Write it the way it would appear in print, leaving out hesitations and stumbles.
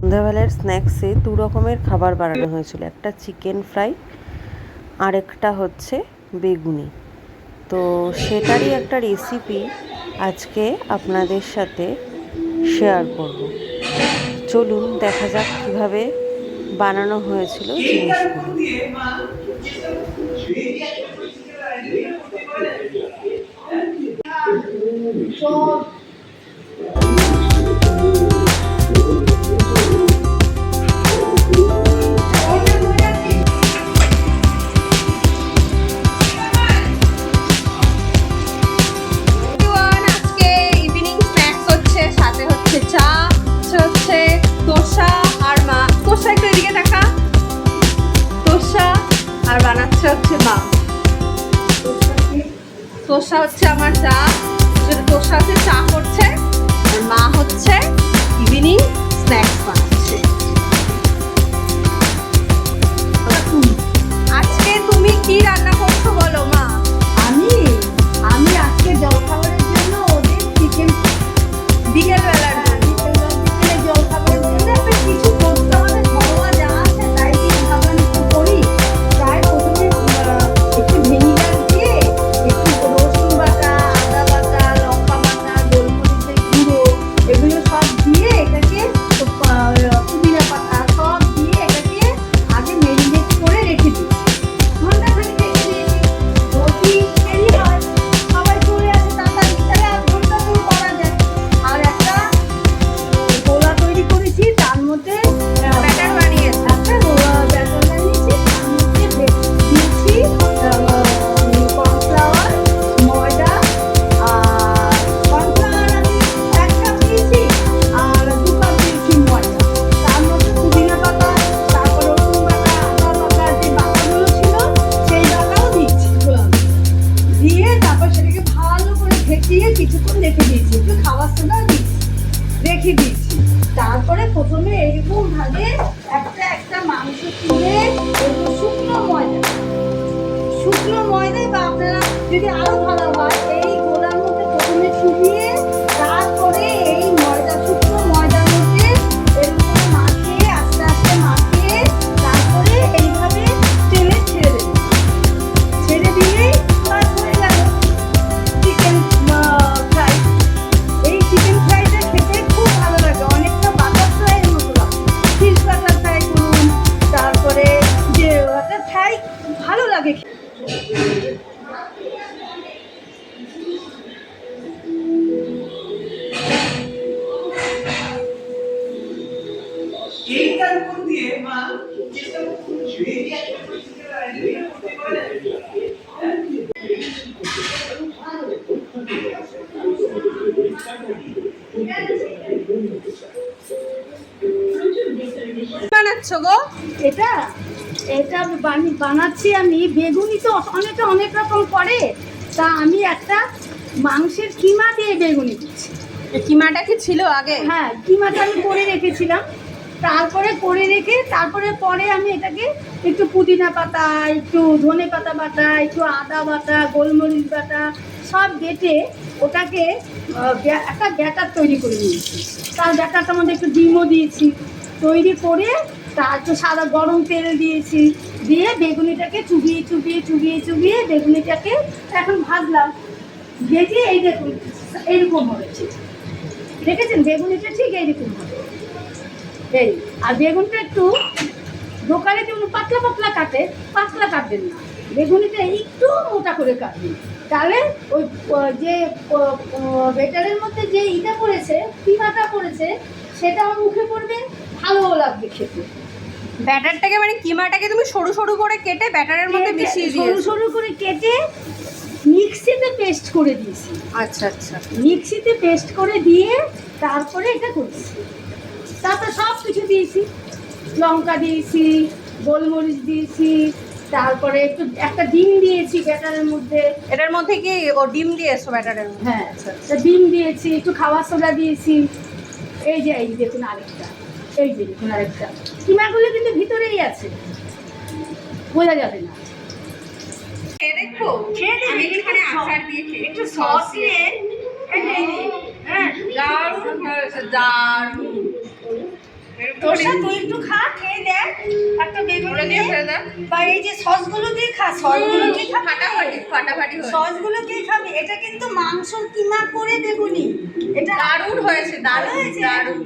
সন্ধ্যাবেলার স্ন্যাক্সে দু রকমের খাবার বানানো হয়েছিল, একটা চিকেন ফ্রাই আর একটা হচ্ছে বেগুনি। তো সেটারই একটা রেসিপি আজকে আপনাদের সাথে শেয়ার করব। চলুন দেখা যাক কীভাবে বানানো হয়েছিল জিনিসগুলো। তোষা হচ্ছে আমার চা, তোষা হচ্ছে চা করছে, আর মা হচ্ছে ইভিনিং স্ন্যাক্স বানাচ্ছে। আজকে তুমি কি রান্না করছো বলো মা? আমি আজকে জলখাবারের জন্য ওদের চিকেন বিকেলবেলার জলখাবারের জন্য একটা কিছু করতে হবে, ঘরোয়া যা আছে তাই দিয়ে ভাবলাম একটু করি। তাই প্রথমে একটু ভিনিগার দিয়ে একটু রসুন বাটা, আদা বাটা, লঙ্কা বাটা, গোলমরিচের গুঁড়ো এগুলো সব দিয়ে এটাকে পুদিনা পাতা সব দিয়ে এটাকে আগে ম্যারিনেট করে রেখে দিই। ঘন্টা খানিক রেখে দিয়েছি। যদি দেরি হয়, সবাই চলে আসে তাড়াতাড়ি, তাহলে 1 ঘন্টা দূর করা যায়। আর একটা গোলা তৈরি করেছি, তার মধ্যে ব্যাটার বানিয়েছে। একটা ব্যাটার বানিয়েছি, তার মধ্যে দিয়েছি কর্নফ্লাওয়ার, ময়দা, আর কর্নফ্লাওয়ার আমি 1 কাপ দিয়েছি আর 2 কাপ দিয়েছি ময়দা। তার মধ্যে পুদিনা পাতা, তারপর রসুন বাটা, আদা বাটা, যে বাটাগুলো ছিল সেই বাটাও দিয়েছি। দিয়ে তারপর সেটাকে ভালো করে ফেটিয়ে কিছুক্ষণ রেখে দিয়েছি, একটু খাবার সোডা দিয়েছি, রেখে দিয়েছি। তারপরে প্রথমে এরকম ভাবে একটা একটা মাংস তুলে শুকনো ময়দায় বা আপনারা যদি আরো ভালো হয় এই গোলার মধ্যে প্রথমে চুবিয়ে তারপরে এই শুকনো ময়দার মধ্যে এরকম মাখিয়ে আস্তে আস্তে মাখিয়ে তারপরে এইভাবে তেলে ছেড়ে দিলেই কাজ হয়ে গেল চিকেন ফ্রাই। এই চিকেন ফ্রাইটা খেতে খুব ভালো লাগে, অনেকটা বাটার ফ্রাইয়ের মতো লাগে। ফিশ বাটার ফ্রাই করুন, তারপরে যে বাটার ফ্রাই ভালো লাগে। এইটার উপর দিয়ে মা চেষ্টা করছে করতে পারে। বানাচ্ছো গো? এটা বানাচ্ছি আমি বেগুনি। তো অনেক রকম করে, তা আমি একটা মাংসের কিমা দিয়ে বেগুনি দিচ্ছি। কিমাটা কি ছিল আগে? হ্যাঁ, কিমাটা আমি করে রেখেছিলাম। পরে আমি এটাকে একটু পুদিনা পাতা, একটু ধনে পাতা বাটা, একটু আদা বাটা, গোলমরিচ বাটা সব বেটে ওটাকে একটা ব্যাটার তৈরি করে নিয়েছি। তার ব্যাটারটার মধ্যে একটু ডিমও দিয়েছি, তৈরি করে তার একটু সাদা গরম তেল দিয়েছি, দিয়ে বেগুনিটাকে চুবিয়ে বেগুনিটাকে এখন ভাজলাম। ভেজে এই দেখুন এইরকম হয়েছে, দেখেছেন বেগুনিটা ঠিক এইরকম হবে। এই আর বেগুনটা একটু দোকানে যেমন পাতলা কাটবেন না, বেগুনিটা একটু মোটা করে কাটবেন। তাহলে ওই যে বেটারের মধ্যে যে কিমাটা করেছে সেটা আমার মুখে পড়বে, ভালোও লাগবে খেতে। ব্যাটারটাকে মানে কিমাটাকে তুমি সরু সরু করে কেটে ব্যাটারের মধ্যে মিশিয়ে দিয়েছো? সরু করে কেটে মিক্সিতে পেস্ট করে দিয়েছি। আচ্ছা, মিক্সিতে পেস্ট করে দিয়ে তারপরে এটা করেছি। তারপরে সব কিছু দিয়েছি, লঙ্কা দিয়েছি, গোলমরিচ দিয়েছি, তারপরে একটা ডিম দিয়েছি ব্যাটারের মধ্যে। এটার মধ্যে কি ও ডিম দিয়েছো ব্যাটারের মধ্যে? হ্যাঁ, ডিম দিয়েছি, একটু খাবার সোডা দিয়েছি। এই দেখুন আরেকটা, কিমাগুলো কিন্তু ভিতরেই আছে, বোঝা যাবে না। দেখো আমি এখানে আচার দিয়ে একটু সস দিয়ে দারুণ। তোষা তুই একটু খা, খেয়ে দেখ একটা বেগুনি দিয়ে, বা এই যে সসগুলো দিয়ে খা, সসগুলো দিয়ে খা, ফাটাফাটি সসগুলো দিয়ে খাবি। এটা কিন্তু মাংস কিমা করে বেগুনি, এটা দারুণ হয়েছে, দারুণ হয়েছে। দারুণ।